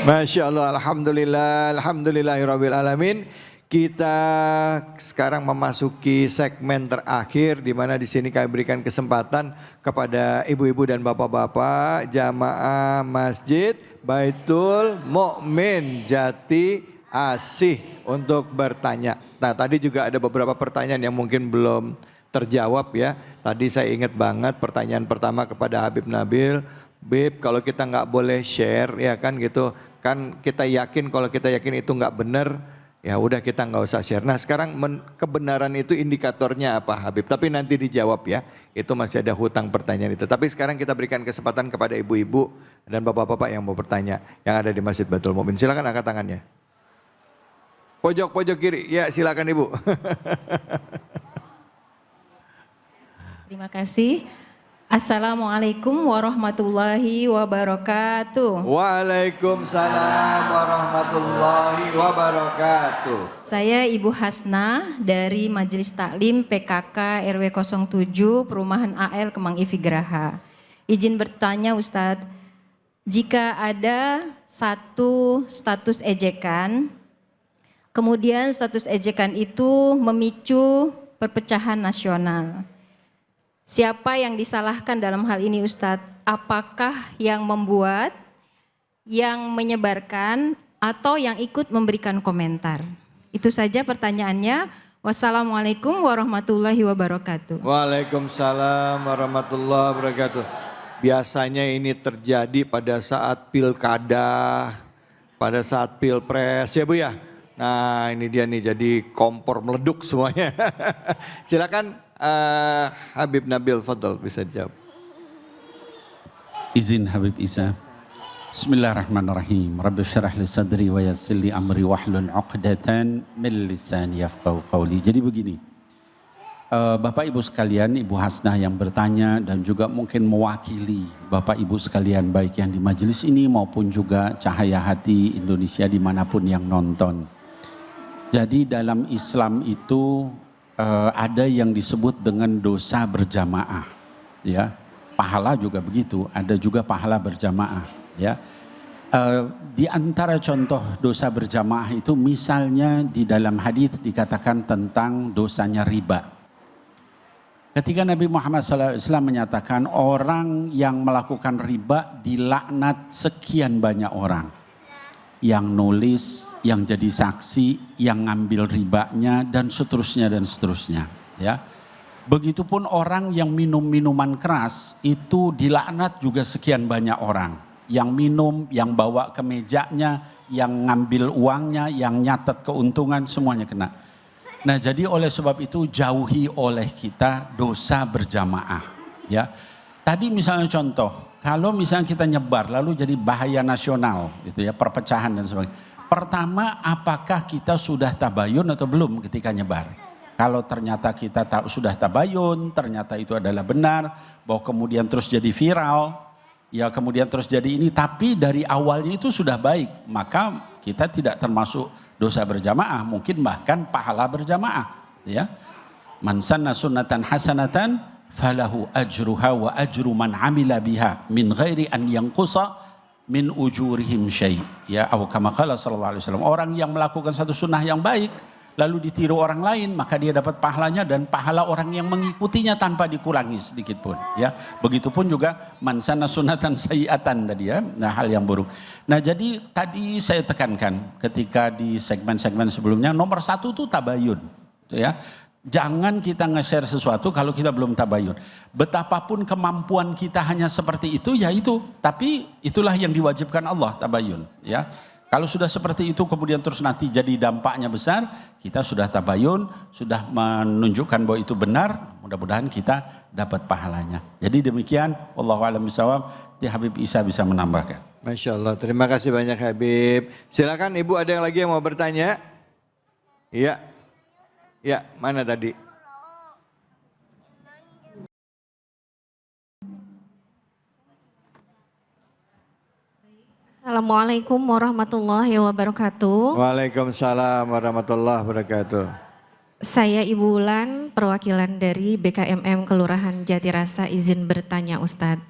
Masya Allah, Alhamdulillah, Alhamdulillahirabbil alamin. Kita sekarang memasuki segmen terakhir di mana di sini kami berikan kesempatan kepada ibu-ibu dan bapak-bapak jamaah Masjid Baitul Mukmin Jati Asih untuk bertanya. Nah, tadi juga ada beberapa pertanyaan yang mungkin belum terjawab ya. Tadi saya ingat banget pertanyaan pertama kepada Habib Nabil, Bib, kalau kita nggak boleh share ya kan gitu, kan kita yakin kalau kita yakin itu nggak benar, ya udah kita nggak usah share. Nah sekarang kebenaran itu indikatornya apa Habib? Tapi nanti dijawab ya, itu masih ada hutang pertanyaan itu. Tapi sekarang kita berikan kesempatan kepada ibu-ibu dan bapak-bapak yang mau bertanya, yang ada di Masjid Baitul Mukmin. Silakan angkat tangannya. Pojok kiri, ya silakan ibu. Terima kasih. Assalamualaikum warahmatullahi wabarakatuh. Waalaikumsalam warahmatullahi wabarakatuh. Saya Ibu Hasna dari Majelis Taklim PKK RW 07 Perumahan AL Kemang Ivi Geraha. Izin bertanya Ustadz, jika ada satu status ejekan, kemudian status ejekan itu memicu perpecahan nasional. Siapa yang disalahkan dalam hal ini Ustadz? Apakah yang membuat, yang menyebarkan, atau yang ikut memberikan komentar? Itu saja pertanyaannya. Wassalamualaikum warahmatullahi wabarakatuh. Waalaikumsalam warahmatullahi wabarakatuh. Biasanya ini terjadi pada saat pilkada, pada saat pilpres ya Bu ya. Nah ini dia nih, jadi kompor meleduk semuanya. Silakan. Habib Nabil, fadal bisa jawab. Izin Habib Isa. Bismillahirrahmanirrahim. Rabbi syrah li sadri wa yassir li amri wahlul 'uqdatan min lisani yafqahu qawli. Jadi begini. Bapak Ibu sekalian, Ibu Hasnah yang bertanya dan juga mungkin mewakili Bapak Ibu sekalian baik yang di majelis ini maupun juga Cahaya Hati Indonesia dimanapun yang nonton. Jadi dalam Islam itu ada yang disebut dengan dosa berjamaah, ya. Pahala juga begitu, ada juga pahala berjamaah, ya. Di antara contoh dosa berjamaah itu misalnya di dalam hadis dikatakan tentang dosanya riba. Ketika Nabi Muhammad SAW menyatakan orang yang melakukan riba dilaknat sekian banyak orang, yang nulis, yang jadi saksi, yang ngambil ribanya dan seterusnya ya. Begitupun orang yang minum minuman keras itu dilaknat juga sekian banyak orang, yang minum, yang bawa ke mejanya, yang ngambil uangnya, yang nyatet keuntungan, semuanya kena. Nah jadi oleh sebab itu jauhi oleh kita dosa berjamaah ya. Tadi misalnya contoh, kalau misalnya kita nyebar lalu jadi bahaya nasional gitu ya, perpecahan dan sebagainya. Pertama, apakah kita sudah tabayun atau belum ketika nyebar? Kalau ternyata kita sudah tabayun, ternyata itu adalah benar, bahwa kemudian terus jadi viral, ya kemudian terus jadi ini, tapi dari awalnya itu sudah baik, maka kita tidak termasuk dosa berjamaah, mungkin bahkan pahala berjamaah. Ya, man sanna sunnatan hasanatan falahu ajruha wa ajru man amila biha min ghairi an yanqusa min ujurihim syai', ya, atau kama qala sallallahu alaihi wasallam, orang yang melakukan satu sunnah yang baik lalu ditiru orang lain maka dia dapat pahalanya dan pahala orang yang mengikutinya tanpa dikurangi sedikit pun, ya. Begitupun juga man sanna sunnatan sayyi'atan tadi ya, nah hal yang buruk. Nah jadi tadi saya tekankan ketika di segmen-segmen sebelumnya, nomor satu tuh tabayun, ya. Jangan kita nge-share sesuatu kalau kita belum tabayun. Betapapun kemampuan kita hanya seperti itu, ya itu. Tapi itulah yang diwajibkan Allah, tabayun. Ya. Kalau sudah seperti itu kemudian terus nanti jadi dampaknya besar, kita sudah tabayun, sudah menunjukkan bahwa itu benar, mudah-mudahan kita dapat pahalanya. Jadi demikian, wallahu a'lam bishawab, Habib Isa bisa menambahkan. Masya Allah, terima kasih banyak Habib. Silakan Ibu, ada yang lagi yang mau bertanya? Iya. Ya, mana tadi? Assalamualaikum warahmatullahi wabarakatuh. Waalaikumsalam warahmatullahi wabarakatuh. Saya Ibu Wulan, perwakilan dari BKMM Kelurahan Jatirasa, izin bertanya Ustadz.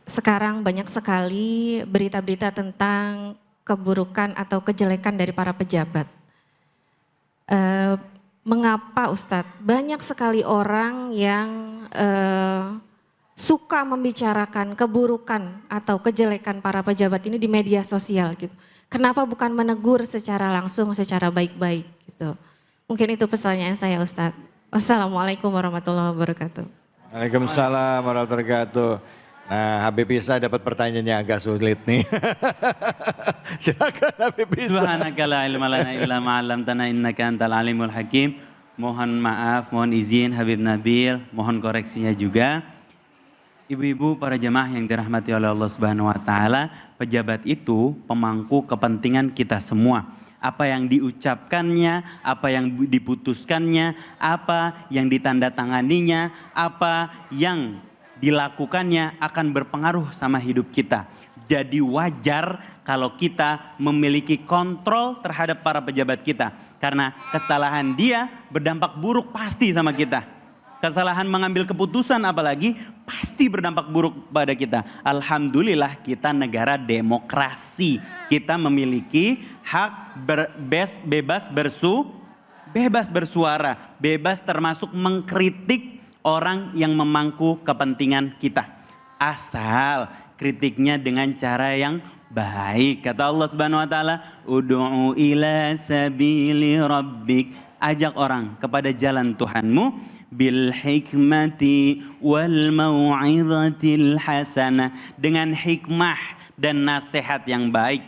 Sekarang banyak sekali berita-berita tentang keburukan atau kejelekan dari para pejabat. Mengapa Ustadz? Banyak sekali orang yang suka membicarakan keburukan atau kejelekan para pejabat ini di media sosial gitu. Kenapa bukan menegur secara langsung, secara baik-baik gitu. Mungkin itu pertanyaan saya Ustadz. Wassalamualaikum warahmatullahi wabarakatuh. Waalaikumsalam warahmatullahi wabarakatuh. Nah, Habib Isa dapat pertanyaannya agak sulit nih. Silakan Habib Isa. Subhanaka la ilma lana illa ma 'allamtana innaka antal alimul hakim. Mohon maaf, mohon izin Habib Nabil, mohon koreksinya juga. Ibu-ibu para jemaah yang dirahmati oleh Allah Subhanahu wa taala, pejabat itu pemangku kepentingan kita semua. Apa yang diucapkannya, apa yang diputuskannya, apa yang ditandatanganinya, apa yang dilakukannya akan berpengaruh sama hidup kita. Jadi wajar kalau kita memiliki kontrol terhadap para pejabat kita. Karena kesalahan dia berdampak buruk pasti sama kita. Kesalahan mengambil keputusan apalagi pasti berdampak buruk pada kita. Alhamdulillah kita negara demokrasi. Kita memiliki hak bebas bersuara. Bebas termasuk mengkritik orang yang memangku kepentingan kita. Asal kritiknya dengan cara yang baik. Kata Allah Subhanahu wa taala, "Ud'u ila sabili rabbik." Ajak orang kepada jalan Tuhanmu bil hikmati wal mau'izatil hasanah, dengan hikmah dan nasihat yang baik.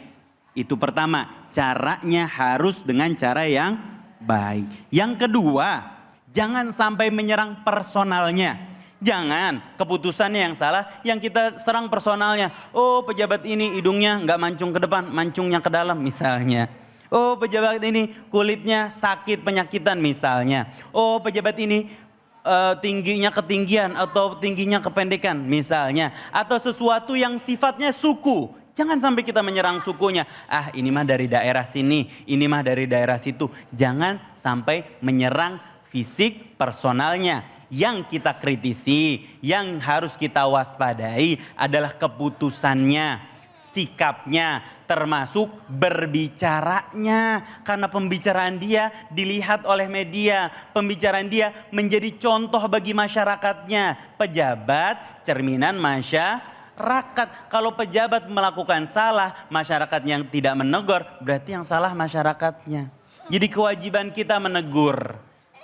Itu pertama, caranya harus dengan cara yang baik. Yang kedua, jangan sampai menyerang personalnya. Jangan keputusannya yang salah, yang kita serang personalnya. Oh, pejabat ini hidungnya nggak mancung ke depan, mancungnya ke dalam misalnya. Oh, pejabat ini kulitnya sakit penyakitan misalnya. Oh, pejabat ini tingginya ketinggian atau tingginya kependekan misalnya. Atau sesuatu yang sifatnya suku. Jangan sampai kita menyerang sukunya. Ah, ini mah dari daerah sini, ini mah dari daerah situ. Jangan sampai menyerang fisik personalnya. Yang kita kritisi, yang harus kita waspadai adalah keputusannya, sikapnya, termasuk berbicaranya. Karena pembicaraan dia dilihat oleh media. Pembicaraan dia menjadi contoh bagi masyarakatnya. Pejabat cerminan masyarakat. Kalau pejabat melakukan salah, masyarakat yang tidak menegur, berarti yang salah masyarakatnya. Jadi kewajiban kita menegur.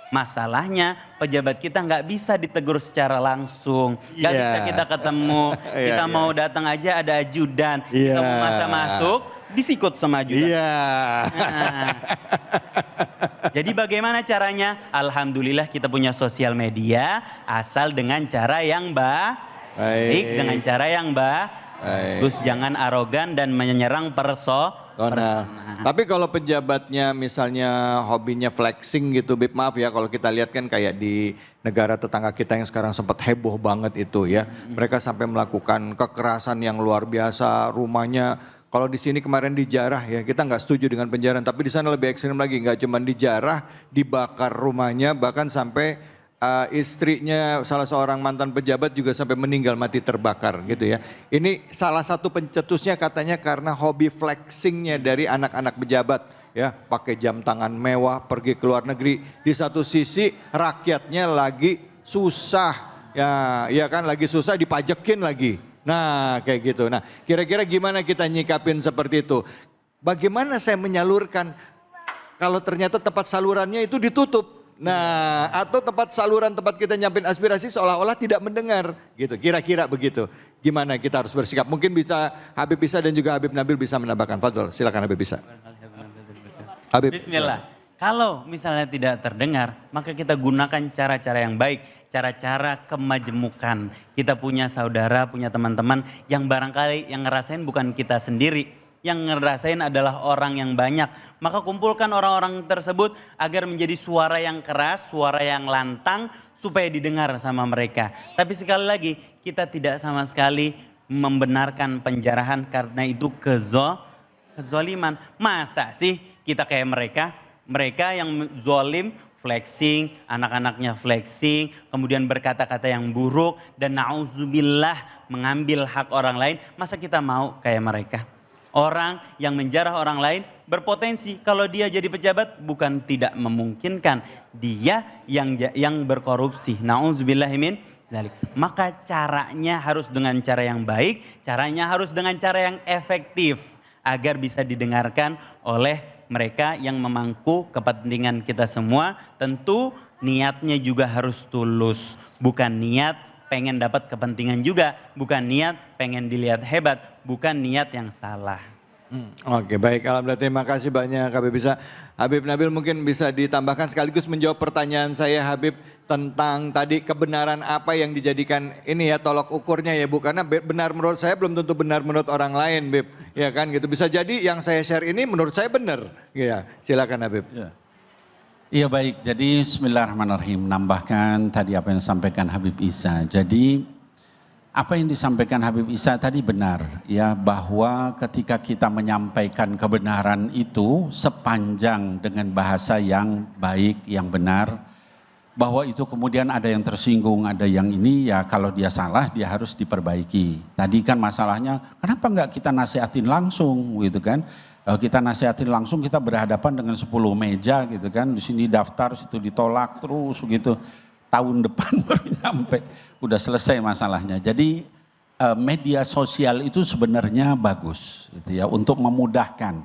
Masalahnya pejabat kita nggak bisa ditegur secara langsung. Nggak bisa kita ketemu. Kita mau datang aja ada ajudan. Kita mau masa masuk disikut sama ajudan. Jadi bagaimana caranya? Alhamdulillah kita punya sosial media. Asal dengan cara yang baik. Dengan cara yang baik. Terus jangan arogan dan menyerang personal. Tapi kalau pejabatnya misalnya hobinya flexing gitu, Bib, maaf ya kalau kita lihat kan kayak di negara tetangga kita yang sekarang sempat heboh banget itu ya. Mereka sampai melakukan kekerasan yang luar biasa, rumahnya. Kalau di sini kemarin dijarah ya, kita nggak setuju dengan penjarahan, tapi di sana lebih ekstrim lagi, nggak cuma dijarah, dibakar rumahnya, bahkan sampai istrinya salah seorang mantan pejabat juga sampai meninggal mati terbakar gitu ya. Ini salah satu pencetusnya katanya karena hobi flexingnya dari anak-anak pejabat ya, pakai jam tangan mewah, pergi ke luar negeri. Di satu sisi rakyatnya lagi susah ya kan, lagi susah dipajekin lagi. Nah kayak gitu. Nah kira-kira gimana kita nyikapin seperti itu? Bagaimana saya menyalurkan kalau ternyata tempat salurannya itu ditutup? Nah, atau tempat saluran tempat kita nyampein aspirasi seolah-olah tidak mendengar gitu. Kira-kira begitu. Gimana kita harus bersikap? Mungkin bisa Habib Isa dan juga Habib Nabil bisa menambahkan. Fadhol, silakan Habib Isa. Habib. Bismillah. Kalau misalnya tidak terdengar, maka kita gunakan cara-cara yang baik. Cara-cara kemajemukan. Kita punya saudara, punya teman-teman yang barangkali yang ngerasain bukan kita sendiri. Yang ngerasain adalah orang yang banyak. Maka kumpulkan orang-orang tersebut agar menjadi suara yang keras, suara yang lantang supaya didengar sama mereka. Tapi sekali lagi kita tidak sama sekali membenarkan penjarahan karena itu kezoliman. Masa sih kita kayak mereka? Mereka yang zolim, flexing, anak-anaknya flexing, kemudian berkata-kata yang buruk dan na'udzubillah mengambil hak orang lain. Masa kita mau kayak mereka? Orang yang menjarah orang lain berpotensi kalau dia jadi pejabat bukan tidak memungkinkan dia yang berkorupsi. Nauzubillahimin dzalik. Maka caranya harus dengan cara yang baik, caranya harus dengan cara yang efektif agar bisa didengarkan oleh mereka yang memangku kepentingan kita semua. Tentu niatnya juga harus tulus, bukan niat pengen dapat kepentingan juga, bukan niat pengen dilihat hebat, bukan niat yang salah. Oke, baik, alhamdulillah, terima kasih banyak Habib Nabil, mungkin bisa ditambahkan sekaligus menjawab pertanyaan saya Habib tentang tadi kebenaran apa yang dijadikan ini ya tolok ukurnya ya Bu, karena benar menurut saya belum tentu benar menurut orang lain Bib, ya kan gitu, bisa jadi yang saya share ini menurut saya benar, ya silakan Habib. Iya baik, jadi bismillahirrahmanirrahim, menambahkan tadi apa yang disampaikan Habib Isa. Jadi apa yang disampaikan Habib Isa tadi benar ya, bahwa ketika kita menyampaikan kebenaran itu sepanjang dengan bahasa yang baik, yang benar, bahwa itu kemudian ada yang tersinggung, ada yang ini ya kalau dia salah dia harus diperbaiki. Tadi kan masalahnya kenapa enggak kita nasihatin langsung gitu kan. Kita nasihatin langsung, kita berhadapan dengan 10 meja gitu kan. Di sini daftar, situ ditolak terus begitu. Tahun depan baru nyampe, udah selesai masalahnya. Jadi media sosial itu sebenarnya bagus gitu ya untuk memudahkan.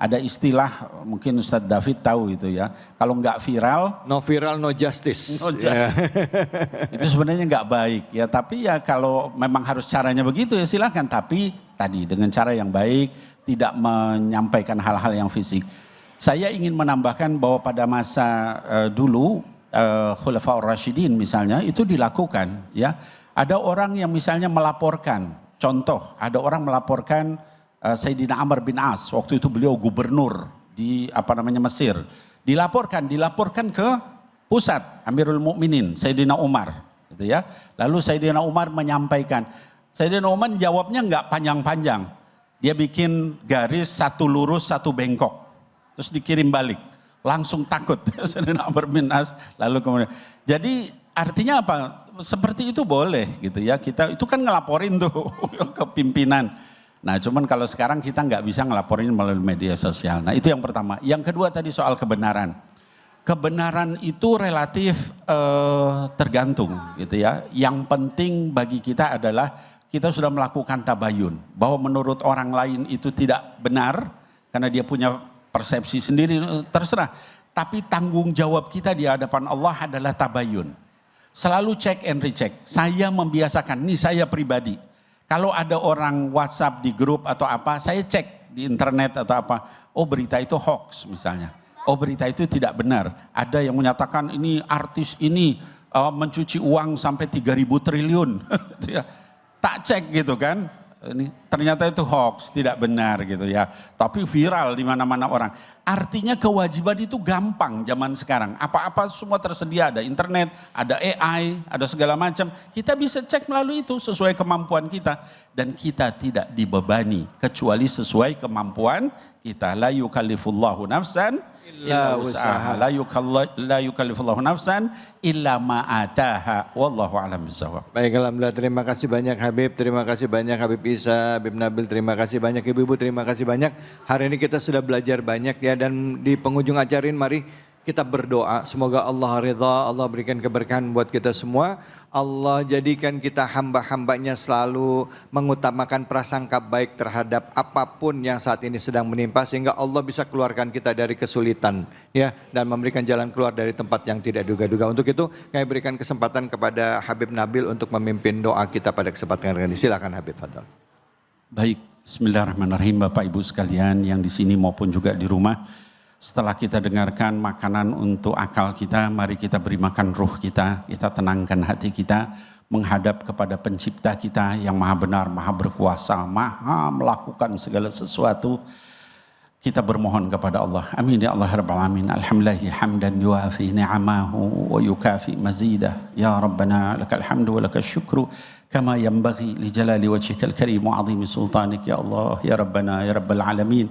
Ada istilah mungkin Ustadz David tahu itu ya. Kalau nggak viral, no viral no justice. No justice. Itu sebenarnya nggak baik ya. Tapi ya kalau memang harus caranya begitu ya silakan. Tapi tadi dengan cara yang baik, tidak menyampaikan hal-hal yang fisik. Saya ingin menambahkan bahwa pada masa dulu Khulafaur Rasyidin misalnya itu dilakukan ya. Ada orang yang misalnya melaporkan, contoh ada orang melaporkan Sayyidina Amr bin As, waktu itu beliau gubernur di Mesir. Dilaporkan ke pusat Amirul Mukminin Sayyidina Umar gitu ya. Lalu Sayyidina Umar menyampaikan. Sayyidina Umar jawabnya enggak panjang-panjang. Dia bikin garis satu lurus satu bengkok. Terus dikirim balik. Langsung takut. Sayyidina Amr bin As. Lalu kemudian. Jadi artinya apa? Seperti itu boleh gitu ya. Kita itu kan ngelaporin tuh ke pimpinan. Nah cuman kalau sekarang kita nggak bisa ngelaporin melalui media sosial. Nah itu yang pertama. Yang kedua tadi soal kebenaran. Kebenaran itu relatif tergantung gitu ya. Yang penting bagi kita adalah kita sudah melakukan tabayun. Bahwa menurut orang lain itu tidak benar. Karena dia punya persepsi sendiri, terserah. Tapi tanggung jawab kita di hadapan Allah adalah tabayun. Selalu check and recheck. Saya membiasakan, ini saya pribadi. Kalau ada orang WhatsApp di grup atau apa, saya cek di internet atau apa. Oh berita itu hoax misalnya. Oh berita itu tidak benar. Ada yang menyatakan ini artis ini mencuci uang sampai 3.000 triliun. Tak cek gitu kan, ini ternyata itu hoax, tidak benar gitu ya. Tapi viral di mana-mana orang. Artinya kewajiban itu gampang zaman sekarang. Apa-apa semua tersedia, ada internet, ada AI, ada segala macam. Kita bisa cek melalui itu sesuai kemampuan kita. Dan kita tidak dibebani kecuali sesuai kemampuan kita. La yukallifullahu nafsan illa usaha. La yukallifullahu nafsan illa ma'ataha. Wallahu a'lam bishawab. Baik, alhamdulillah, terima kasih banyak Habib, terima kasih banyak Habib Isa, Habib Nabil, terima kasih banyak Ibu-ibu, terima kasih banyak. Hari ini kita sudah belajar banyak ya, dan di penghujung acara ini mari kita berdoa. Semoga Allah ridha, Allah berikan keberkahan buat kita semua. Allah jadikan kita hamba-hambanya selalu mengutamakan prasangka baik terhadap apapun yang saat ini sedang menimpa. Sehingga Allah bisa keluarkan kita dari kesulitan ya, dan memberikan jalan keluar dari tempat yang tidak duga-duga. Untuk itu kami berikan kesempatan kepada Habib Nabil untuk memimpin doa kita pada kesempatan kali ini. Silakan Habib, fadhal. Baik, bismillahirrahmanirrahim Bapak Ibu sekalian yang di sini maupun juga di rumah. Setelah kita dengarkan makanan untuk akal kita, mari kita beri makan ruh kita tenangkan hati kita, menghadap kepada pencipta kita yang maha benar, maha berkuasa, maha melakukan segala sesuatu. Kita bermohon kepada Allah. Amin ya Allah Rabbal Alamin. Alhamdulillahi hamdan yuafi ni'amahu wa yukafi mazidah. Ya Rabbana lakal hamdu wa lakal syukru kama yanbaghi li jalali wajhikal karim wa azimi sultanik ya Allah ya Rabbana ya Rabbal Alamin.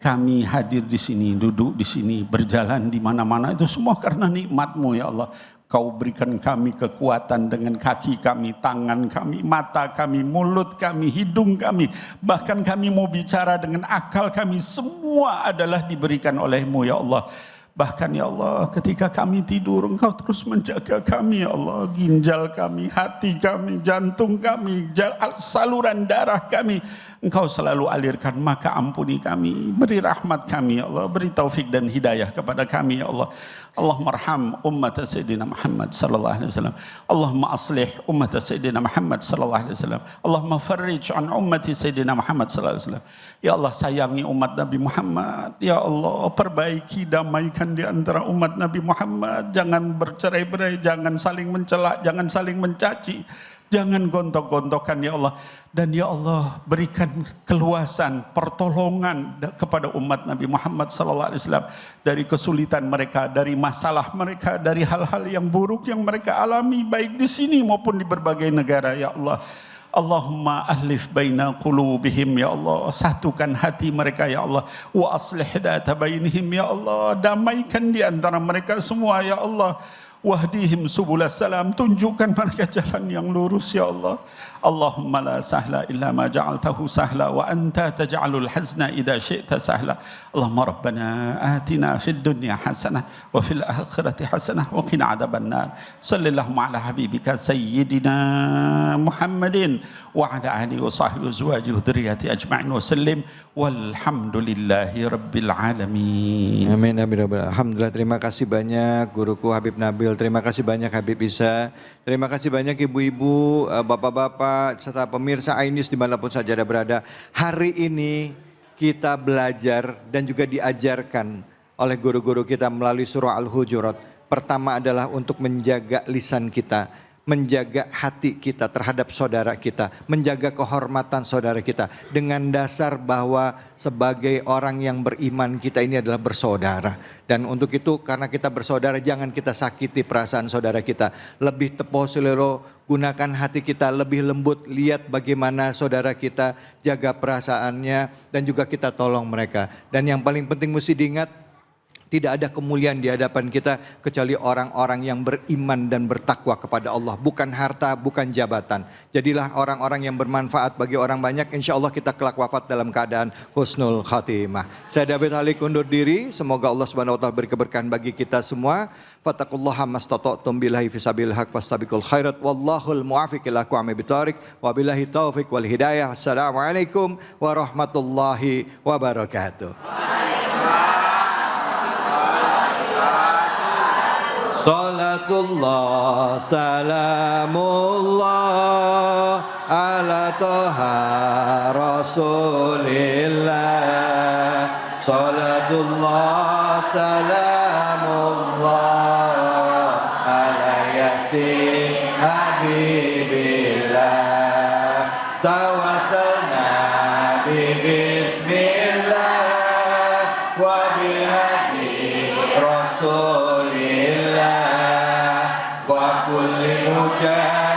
Kami hadir di sini, duduk di sini, berjalan di mana-mana itu semua karena nikmat-Mu ya Allah. Kau berikan kami kekuatan dengan kaki kami, tangan kami, mata kami, mulut kami, hidung kami. Bahkan kami mau bicara dengan akal kami. Semua adalah diberikan oleh-Mu ya Allah. Bahkan ya Allah ketika kami tidur Engkau terus menjaga kami ya Allah. Ginjal kami, hati kami, jantung kami, saluran darah kami Engkau selalu alirkan, maka ampuni kami, beri rahmat kami ya Allah, beri taufik dan hidayah kepada kami ya Allah. Allahumma arham ummat Sayyidina Muhammad sallallahu alaihi wasallam. Allahumma aslih ummat Sayyidina Muhammad sallallahu alaihi wasallam. Allahumma farrij an ummati Sayyidina Muhammad sallallahu alaihi wasallam. Ya Allah, sayangi umat Nabi Muhammad. Ya Allah, perbaiki, damaikan di antara umat Nabi Muhammad. Jangan bercerai-berai, jangan saling mencela, jangan saling mencaci. Jangan gontok-gontokan ya Allah. Dan ya Allah, berikan keluasan, pertolongan kepada umat Nabi Muhammad SAW dari kesulitan mereka, dari masalah mereka, dari hal-hal yang buruk yang mereka alami baik di sini maupun di berbagai negara ya Allah. Allahumma ahlif baina qulubihim ya Allah, satukan hati mereka ya Allah, wa aslih data bainihim ya Allah, damaikan di antara mereka semua ya Allah. Wahdihim subulas salam, tunjukkan mereka jalan yang lurus ya Allah. Allahumma la sahla illa ma ja'altahu sahla wa anta taj'alul hazna idza syi'ta sahla. Allahumma rabbana atina fid dunya hasanah wa fil akhirati hasanah wa qina adzabannar. Sallallahu ala habibika sayyidina Muhammadin wa ala alihi wa sahbihi wa azwajihi wa dhurriyyati ajma'in wa sallim walhamdulillahi rabbil alamin. Amin, amin, amin. Alhamdulillah, terima kasih banyak guruku Habib Nabil, terima kasih banyak Habib Isa, terima kasih banyak ibu-ibu, bapak-bapak, serta pemirsa Ainis dimanapun saja ada berada. Hari ini kita belajar dan juga diajarkan oleh guru-guru kita melalui surah Al-Hujurat. Pertama adalah untuk menjaga lisan kita, menjaga hati kita terhadap saudara kita, menjaga kehormatan saudara kita dengan dasar bahwa sebagai orang yang beriman kita ini adalah bersaudara. Dan untuk itu karena kita bersaudara jangan kita sakiti perasaan saudara kita. Lebih tepo selero, gunakan hati kita lebih lembut, lihat bagaimana saudara kita, jaga perasaannya dan juga kita tolong mereka. Dan yang paling penting mesti diingat, tidak ada kemuliaan di hadapan kita kecuali orang-orang yang beriman dan bertakwa kepada Allah. Bukan harta, bukan jabatan. Jadilah orang-orang yang bermanfaat bagi orang banyak. Insya Allah kita kelak wafat dalam keadaan husnul khatimah. Saya David Halik undur diri. Semoga Allah Subhanahu Wa Taala beri keberkahan bagi kita semua. Fattaqullaha mastata'tum billahi fisabilil haq fastabiqul khairat. Wallahul muwafiq ila aqwamit thoriq. Wabillahi taufiq wal hidayah. Assalamualaikum warahmatullahi wabarakatuh. Salatullah, salamullah, ala toha rasulillah. Salatullah, salamullah, ala yasin habibillah. Tawassalna bi bismillah, wa bihadi rasul kulli mujahid.